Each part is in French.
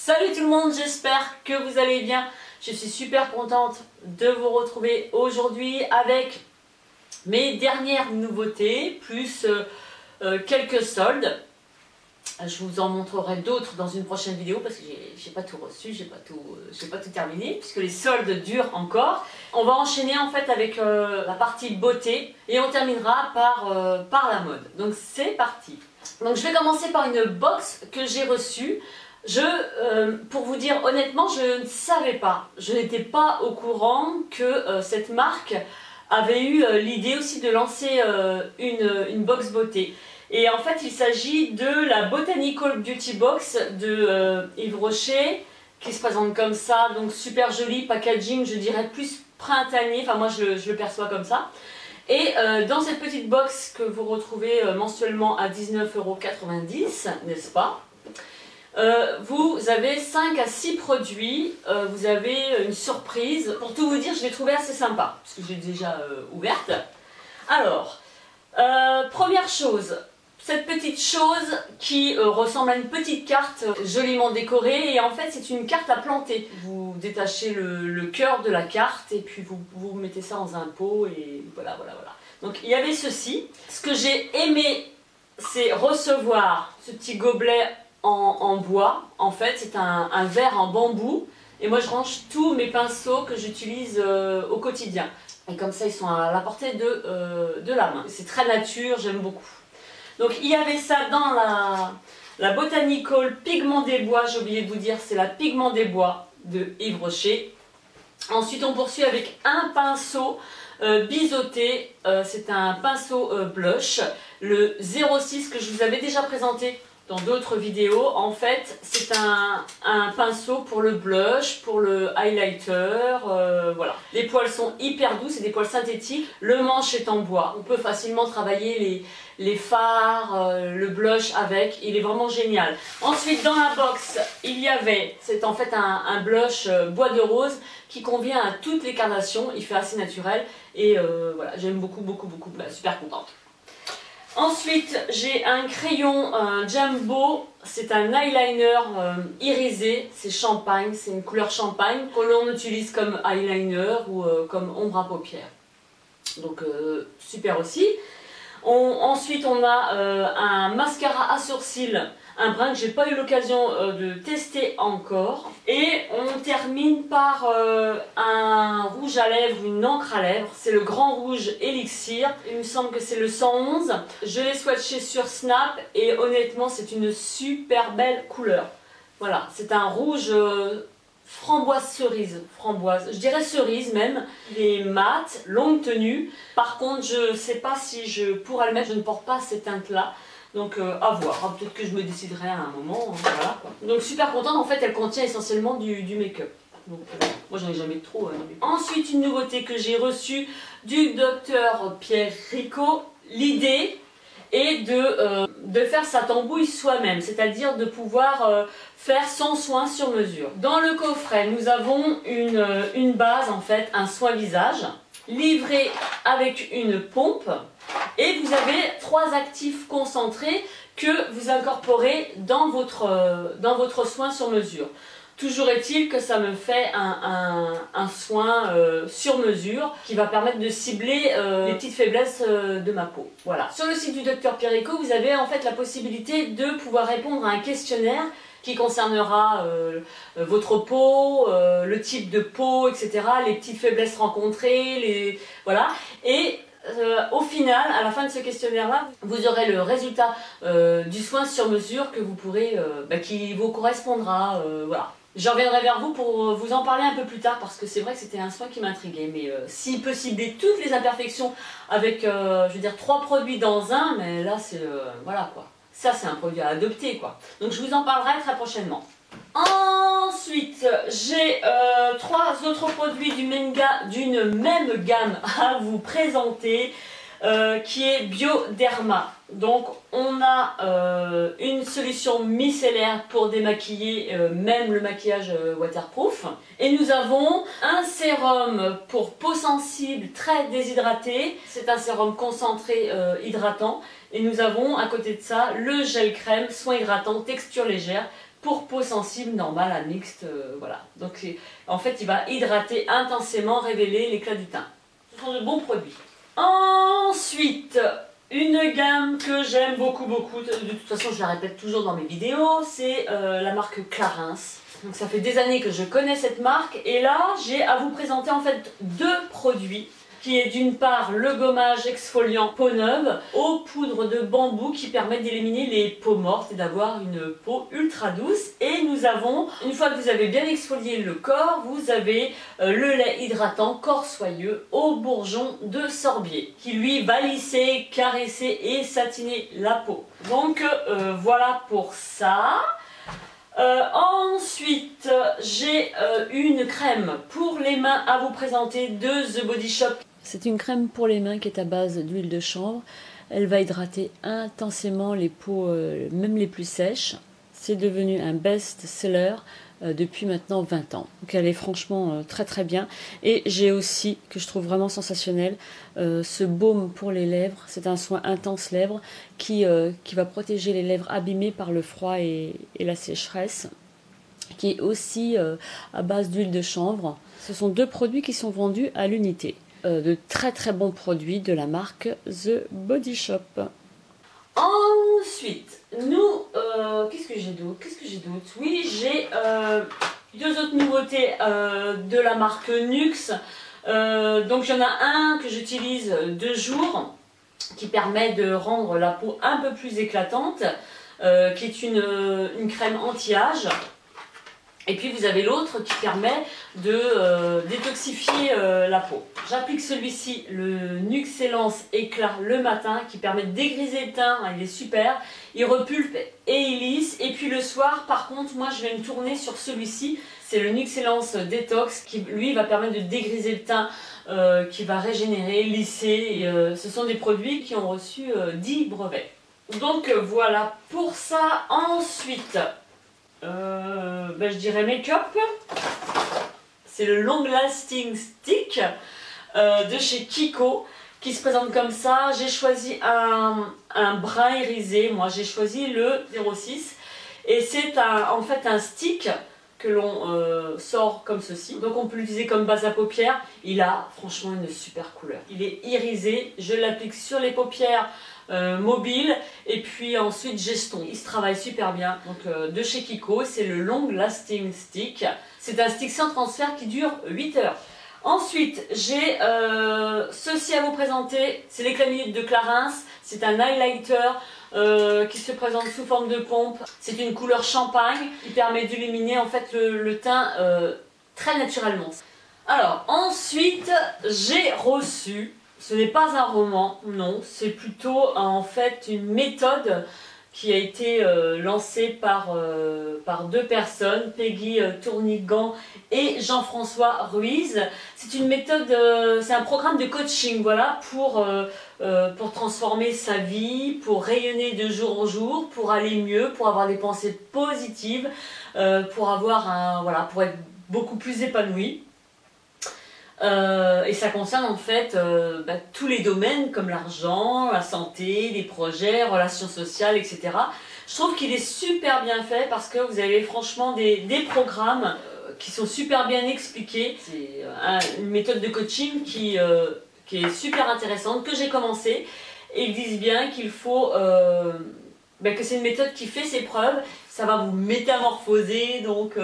Salut tout le monde, j'espère que vous allez bien. Je suis super contente de vous retrouver aujourd'hui avec mes dernières nouveautés, plus quelques soldes. Je vous en montrerai d'autres dans une prochaine vidéo parce que j'ai pas tout reçu, j'ai pas tout terminé puisque les soldes durent encore. On va enchaîner en fait avec la partie beauté et on terminera par la mode. Donc c'est parti. Donc je vais commencer par une box que j'ai reçue. Pour vous dire honnêtement, je ne savais pas, je n'étais pas au courant que cette marque avait eu l'idée aussi de lancer une box beauté. Et en fait, il s'agit de la Botanical Beauty Box de Yves Rocher, qui se présente comme ça, donc super joli packaging, je dirais plus printanier, enfin moi je le perçois comme ça. Et dans cette petite box que vous retrouvez mensuellement à 19,90 €, n'est-ce pas? Vous avez 5 à 6 produits, vous avez une surprise. Pour tout vous dire, je l'ai trouvé assez sympa, parce que j'ai déjà ouverte. Alors, première chose, cette petite chose qui ressemble à une petite carte joliment décorée, et en fait c'est une carte à planter. Vous détachez le cœur de la carte et puis vous mettez ça dans un pot et voilà. Donc il y avait ceci. Ce que j'ai aimé, c'est recevoir ce petit gobelet en bois. En fait c'est un verre en bambou et moi je range tous mes pinceaux que j'utilise au quotidien. Et comme ça ils sont à la portée de la main. C'est très nature, j'aime beaucoup. Donc il y avait ça dans la Botanical Pigment des Bois, j'ai oublié de vous dire, c'est la Pigment des Bois de Yves Rocher. Ensuite on poursuit avec un pinceau biseauté, c'est un pinceau blush, le 06 que je vous avais déjà présenté dans d'autres vidéos. En fait c'est un pinceau pour le blush, pour le highlighter, voilà. Les poils sont hyper doux, c'est des poils synthétiques, le manche est en bois, on peut facilement travailler les fards, le blush avec, il est vraiment génial. Ensuite dans la box il y avait, c'est en fait un blush bois de rose qui convient à toutes les carnations, il fait assez naturel et voilà, j'aime beaucoup, super contente. Ensuite, j'ai un crayon Jumbo, c'est un eyeliner irisé, c'est champagne, c'est une couleur champagne que l'on utilise comme eyeliner ou comme ombre à paupières. Donc super aussi. Ensuite, on a un mascara à sourcils, un brin que j'ai pas eu l'occasion de tester encore. Et on termine par un rouge à lèvres, une encre à lèvres. C'est le Grand Rouge Elixir. Il me semble que c'est le 111. Je l'ai swatché sur Snap et honnêtement, c'est une super belle couleur. Voilà, c'est un rouge framboise cerise, je dirais cerise même. Il est mat, longue tenue. Par contre, je sais pas si je pourrais le mettre, je ne porte pas ces teintes là. Donc à voir, peut-être que je me déciderai à un moment, voilà quoi. Donc super contente, en fait elle contient essentiellement du make-up. Donc moi j'en ai jamais trop. Ensuite une nouveauté que j'ai reçue du docteur Pierre Rico, l'idée est de faire sa tambouille soi-même, c'est-à-dire de pouvoir faire son soin sur mesure. Dans le coffret nous avons une base en fait, un soin visage, livré avec une pompe. Et vous avez 3 actifs concentrés que vous incorporez dans votre soin sur mesure. Toujours est-il que ça me fait un soin sur mesure qui va permettre de cibler les petites faiblesses de ma peau. Voilà. Sur le site du Dr Pierrico, vous avez en fait la possibilité de pouvoir répondre à un questionnaire qui concernera votre peau, le type de peau, etc., les petites faiblesses rencontrées, voilà. Et au final, à la fin de ce questionnaire-là, vous aurez le résultat du soin sur mesure que vous pourrez, qui vous correspondra. Voilà. Je reviendrai vers vous pour vous en parler un peu plus tard parce que c'est vrai que c'était un soin qui m'intriguait. Mais s'il peut cibler toutes les imperfections avec, je veux dire, 3 produits dans un, mais là c'est, voilà quoi. Ça c'est un produit à adopter quoi. Donc je vous en parlerai très prochainement. Ensuite, j'ai 3 autres produits d'une même gamme à vous présenter qui est Bioderma. Donc on a une solution micellaire pour démaquiller même le maquillage waterproof. Et nous avons un sérum pour peau sensible très déshydratée. C'est un sérum concentré hydratant. Et nous avons à côté de ça le gel crème soin hydratant texture légère pour peau sensible, normale à mixte, voilà. Donc en fait, il va hydrater intensément, révéler l'éclat du teint. Ce sont de bons produits. Ensuite, une gamme que j'aime beaucoup, de toute façon je la répète toujours dans mes vidéos, c'est la marque Clarins. Donc ça fait des années que je connais cette marque et là j'ai à vous présenter en fait deux produits qui est d'une part le gommage exfoliant peau neuve aux poudres de bambou qui permettent d'éliminer les peaux mortes et d'avoir une peau ultra douce. Et nous avons, une fois que vous avez bien exfolié le corps, vous avez le lait hydratant corps soyeux au bourgeon de sorbier qui lui va lisser, caresser et satiner la peau. Donc voilà pour ça. Ensuite, j'ai une crème pour les mains à vous présenter de The Body Shop. C'est une crème pour les mains qui est à base d'huile de chanvre. Elle va hydrater intensément les peaux, même les plus sèches. C'est devenu un best-seller depuis maintenant 20 ans. Donc elle est franchement très bien. Et j'ai aussi, que je trouve vraiment sensationnel, ce baume pour les lèvres. C'est un soin intense lèvres qui va protéger les lèvres abîmées par le froid et la sécheresse, qui est aussi à base d'huile de chanvre. Ce sont deux produits qui sont vendus à l'unité. De très bons produits de la marque The Body Shop. Ensuite, nous, qu'est-ce que j'ai d'autre? Oui, j'ai deux autres nouveautés de la marque Nuxe. Donc il y en a un que j'utilise 2 jours, qui permet de rendre la peau un peu plus éclatante, qui est une crème anti-âge. Et puis vous avez l'autre qui permet de détoxifier la peau. J'applique celui-ci, le Nuxellance Éclat, le matin, qui permet de dégriser le teint. Il est super, il repulpe et il lisse. Et puis le soir, par contre, moi je vais me tourner sur celui-ci. C'est le Nuxellance Détox qui, lui, va permettre de dégriser le teint, qui va régénérer, lisser. Et, ce sont des produits qui ont reçu 10 brevets. Donc voilà pour ça. Ensuite... je dirais make-up. C'est le Long Lasting Stick de chez Kiko qui se présente comme ça. J'ai choisi un brun irisé, moi j'ai choisi le 06 et c'est en fait un stick que l'on sort comme ceci. Donc on peut l'utiliser comme base à paupières. Il a franchement une super couleur. Il est irisé, je l'applique sur les paupières mobile et puis ensuite geston. Il se travaille super bien. Donc de chez Kiko, c'est le Long Lasting Stick. C'est un stick sans transfert qui dure 8 heures. Ensuite, j'ai ceci à vous présenter. C'est l'éclat minute de Clarins. C'est un highlighter qui se présente sous forme de pompe. C'est une couleur champagne qui permet d'illuminer en fait le teint très naturellement. Alors ensuite, j'ai reçu... Ce n'est pas un roman, non, c'est plutôt en fait une méthode qui a été lancée par 2 personnes, Peggy Tournigan et Jean-François Ruiz. C'est une méthode, c'est un programme de coaching, voilà, pour transformer sa vie, pour rayonner de jour en jour, pour aller mieux, pour avoir des pensées positives, pour être beaucoup plus épanoui. Et ça concerne en fait tous les domaines comme l'argent, la santé, les projets, relations sociales, etc. Je trouve qu'il est super bien fait parce que vous avez franchement des programmes qui sont super bien expliqués. C'est une méthode de coaching qui est super intéressante, que j'ai commencé. Et ils disent bien qu'il faut... que c'est une méthode qui fait ses preuves, ça va vous métamorphoser, donc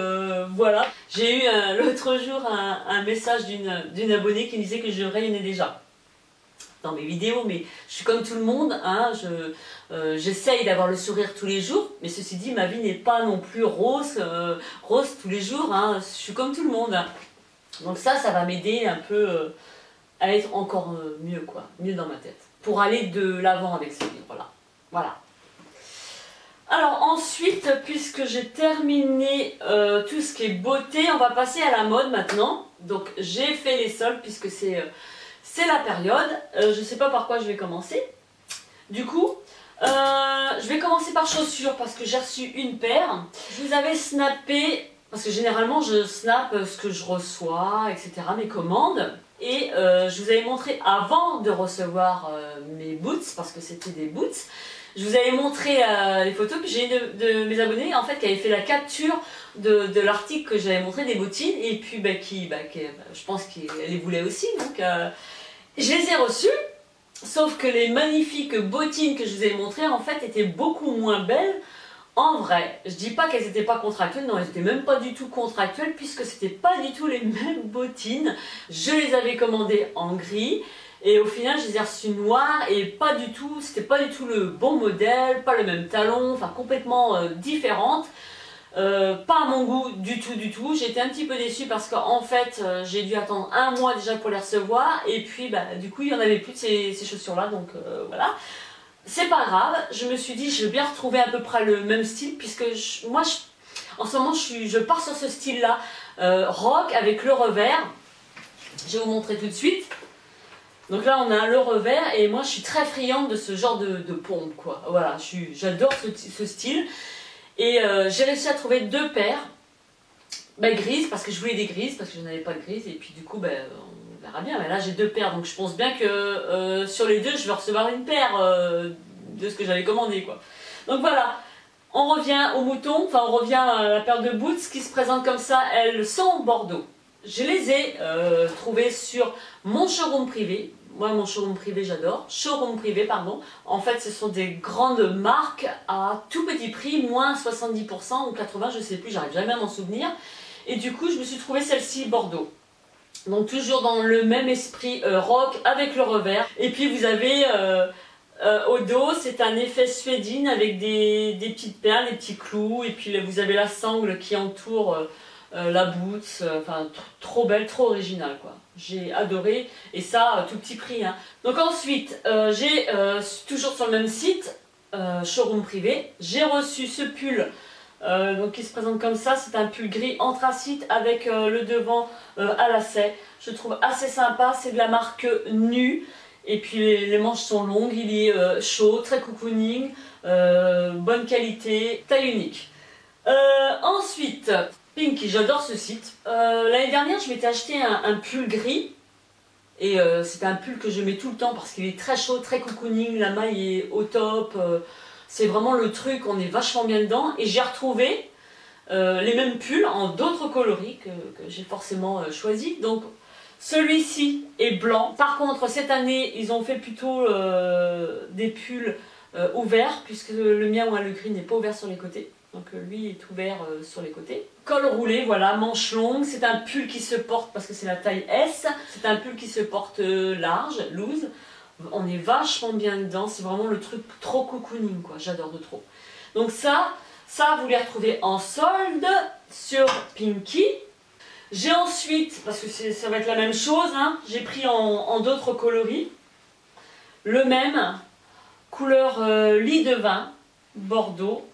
voilà. J'ai eu l'autre jour un message d'une abonnée qui me disait que je rayonnais déjà dans mes vidéos, mais je suis comme tout le monde, hein, j'essaye d'avoir le sourire tous les jours, mais ceci dit, ma vie n'est pas non plus rose tous les jours, hein, je suis comme tout le monde. Donc ça va m'aider un peu à être encore mieux, mieux dans ma tête, pour aller de l'avant avec ce livre-là. Voilà. Alors ensuite, puisque j'ai terminé tout ce qui est beauté, on va passer à la mode maintenant. Donc j'ai fait les soldes puisque c'est la période. Je ne sais pas par quoi je vais commencer. Du coup, je vais commencer par chaussures parce que j'ai reçu une paire. Je vous avais snappé, parce que généralement je snap ce que je reçois, etc., mes commandes. Et je vous avais montré avant de recevoir mes boots, parce que c'était des boots. Je vous avais montré les photos, puis j'ai une de mes abonnés en fait qui avait fait la capture de l'article que j'avais montré des bottines et puis je pense qu'elle les voulait aussi, donc je les ai reçues, sauf que les magnifiques bottines que je vous ai montrées en fait étaient beaucoup moins belles en vrai. Je dis pas qu'elles n'étaient pas contractuelles, non, elles n'étaient même pas du tout contractuelles puisque c'était pas du tout les mêmes bottines. Je les avais commandées en gris. Et au final, je les ai reçues noires et pas du tout, c'était pas du tout le bon modèle, pas le même talon, enfin complètement différentes. Pas à mon goût du tout. J'ai été un petit peu déçue parce qu'en fait, j'ai dû attendre un mois déjà pour les recevoir. Et puis, du coup, il n'y en avait plus de ces chaussures-là, donc voilà. C'est pas grave, je me suis dit, je vais bien retrouver à peu près le même style, puisque en ce moment, je pars sur ce style-là, rock avec le revers. Je vais vous montrer tout de suite. Donc là on a le revers et moi je suis très friande de ce genre de pompe quoi. Voilà, j'adore ce style. Et j'ai réussi à trouver 2 paires grises parce que je voulais des grises parce que je n'avais pas de grises. Et puis du coup on verra bien. Mais là j'ai 2 paires donc je pense bien que sur les 2 je vais recevoir une paire de ce que j'avais commandé quoi. Donc voilà, on revient au mouton, enfin on revient à la paire de boots qui se présente comme ça. Elles sont bordeaux. Je les ai trouvées sur mon showroom privé. Moi, mon showroom privé, j'adore. Showroom privé, pardon. En fait, ce sont des grandes marques à tout petit prix, moins 70% ou 80%, je ne sais plus, j'arrive jamais à m'en souvenir. Et du coup, je me suis trouvé celle-ci Bordeaux. Donc, toujours dans le même esprit rock avec le revers. Et puis, vous avez au dos, c'est un effet suédine avec des petites perles, des petits clous. Et puis, vous avez la sangle qui entoure la boots. Enfin, trop belle, trop originale, quoi. J'ai adoré, et ça, tout petit prix. Hein. Donc ensuite, j'ai, toujours sur le même site, showroom privé, j'ai reçu ce pull donc qui se présente comme ça. C'est un pull gris anthracite avec le devant à lacets. Je le trouve assez sympa, c'est de la marque Nu. Et puis les manches sont longues, il est chaud, très cocooning, bonne qualité, taille unique. Ensuite, Pinky, j'adore ce site. L'année dernière, je m'étais acheté un pull gris. Et c'est un pull que je mets tout le temps parce qu'il est très chaud, très cocooning. La maille est au top. C'est vraiment le truc, on est vachement bien dedans. Et j'ai retrouvé les mêmes pulls en d'autres coloris que j'ai forcément choisi. Donc celui-ci est blanc. Par contre, cette année, ils ont fait plutôt des pulls ouverts puisque le mien, le gris, n'est pas ouvert sur les côtés. Donc lui est ouvert sur les côtés. Col roulé, voilà, manche longue. C'est un pull qui se porte, parce que c'est la taille S, c'est un pull qui se porte large, loose. On est vachement bien dedans, c'est vraiment le truc trop cocooning, quoi. J'adore de trop. Donc ça vous les retrouvez en solde sur Pinky. J'ai ensuite, parce que ça va être la même chose, hein, j'ai pris en d'autres coloris, le même, couleur lit de vin, bordeaux.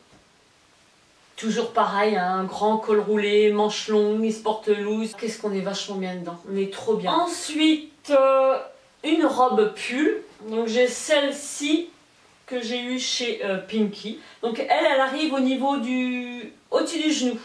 Toujours pareil, hein, un grand col roulé, manche longue, il se porte loose. Qu'est-ce qu'on est vachement bien dedans, on est trop bien. Ensuite, une robe pull. Donc j'ai celle-ci que j'ai eue chez Pinky. Donc elle arrive au niveau au-dessus du genou.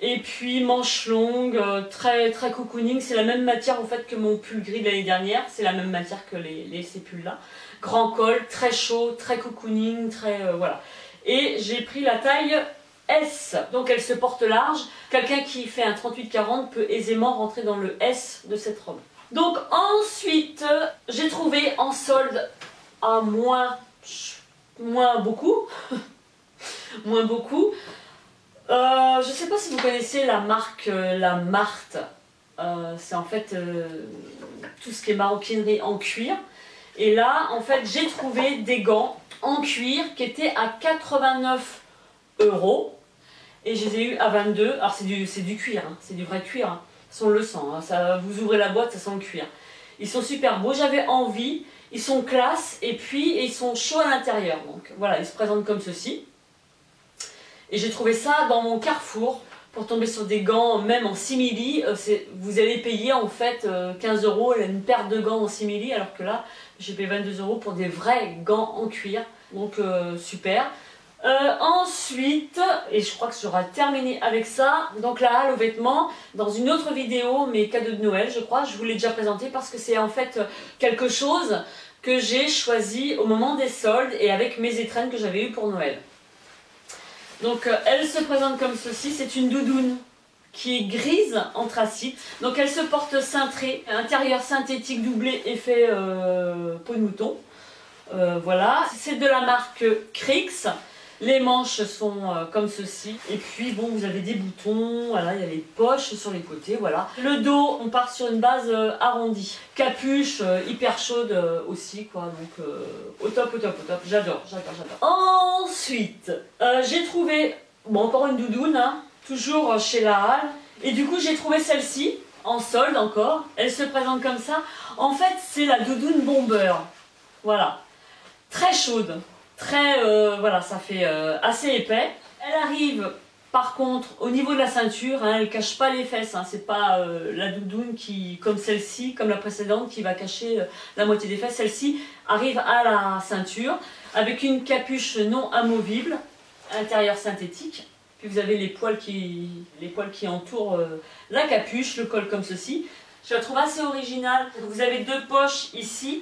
Et puis manche longue, très très cocooning. C'est la même matière en fait que mon pull gris de l'année dernière. C'est la même matière que ces pulls là. Grand col, très chaud, très cocooning, très voilà. Et j'ai pris la taille S, donc elle se porte large. Quelqu'un qui fait un 38-40 peut aisément rentrer dans le S de cette robe. Donc ensuite, j'ai trouvé en solde à moins beaucoup, moins beaucoup. Je ne sais pas si vous connaissez la marque La Marthe. C'est en fait tout ce qui est maroquinerie en cuir. Et là, en fait, j'ai trouvé des gants en cuir qui étaient à 89 €. Et je les ai eu à 22. Alors c'est du cuir, hein, c'est du vrai cuir. Hein. Ça, on le sent. Hein, ça, vous ouvrez la boîte, ça sent le cuir. Ils sont super beaux, j'avais envie. Ils sont classe et puis ils sont chauds à l'intérieur. Donc voilà, ils se présentent comme ceci. Et j'ai trouvé ça dans mon Carrefour. Pour tomber sur des gants, même en simili, vous allez payer en fait 15 € une paire de gants en simili. Alors que là, j'ai payé 22 € pour des vrais gants en cuir. Donc super. Ensuite, et je crois que j'aurai terminé avec ça, donc la halle aux vêtements, dans une autre vidéo, mes cadeaux de Noël, je crois, je vous l'ai déjà présenté parce que c'est en fait quelque chose que j'ai choisi au moment des soldes et avec mes étrennes que j'avais eues pour Noël. Donc elle se présente comme ceci, c'est une doudoune qui est grise anthracite, donc elle se porte cintrée, intérieur synthétique doublé effet peau de mouton. Voilà, c'est de la marque Crix. Les manches sont comme ceci. Et puis bon, vous avez des boutons, voilà, il y a les poches sur les côtés, voilà. Le dos, on part sur une base arrondie. Capuche hyper chaude aussi, quoi. Donc au top, au top, au top. J'adore, j'adore, j'adore. Ensuite, j'ai trouvé, bon, encore une doudoune, hein, toujours chez la Halle. Et du coup, j'ai trouvé celle-ci, en solde encore. Elle se présente comme ça. En fait, c'est la doudoune bomber. Voilà. Très chaude. Très, voilà, ça fait assez épais. Elle arrive, par contre, au niveau de la ceinture, hein, elle ne cache pas les fesses. Hein, c'est pas la doudoune qui, comme celle-ci, comme la précédente, qui va cacher la moitié des fesses. Celle-ci arrive à la ceinture, avec une capuche non amovible, intérieur synthétique. Puis vous avez les poils qui entourent la capuche, le col comme ceci. Je la trouve assez originale. Vous avez deux poches ici.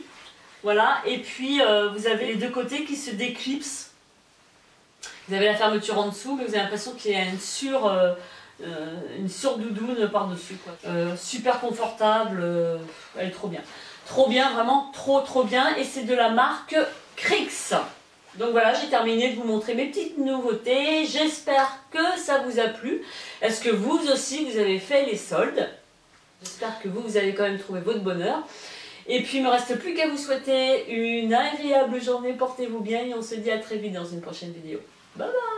Voilà, et puis vous avez les deux côtés qui se déclipsent. Vous avez la fermeture en dessous, mais vous avez l'impression qu'il y a une surdoudoune par-dessus. Super confortable, elle est trop bien. Trop bien, vraiment trop bien. Et c'est de la marque Crix. Donc voilà, j'ai terminé de vous montrer mes petites nouveautés. J'espère que ça vous a plu. Est-ce que vous aussi, vous avez fait les soldes? J'espère que vous avez quand même trouvé votre bonheur. Et puis, il ne me reste plus qu'à vous souhaiter une agréable journée. Portez-vous bien et on se dit à très vite dans une prochaine vidéo. Bye bye!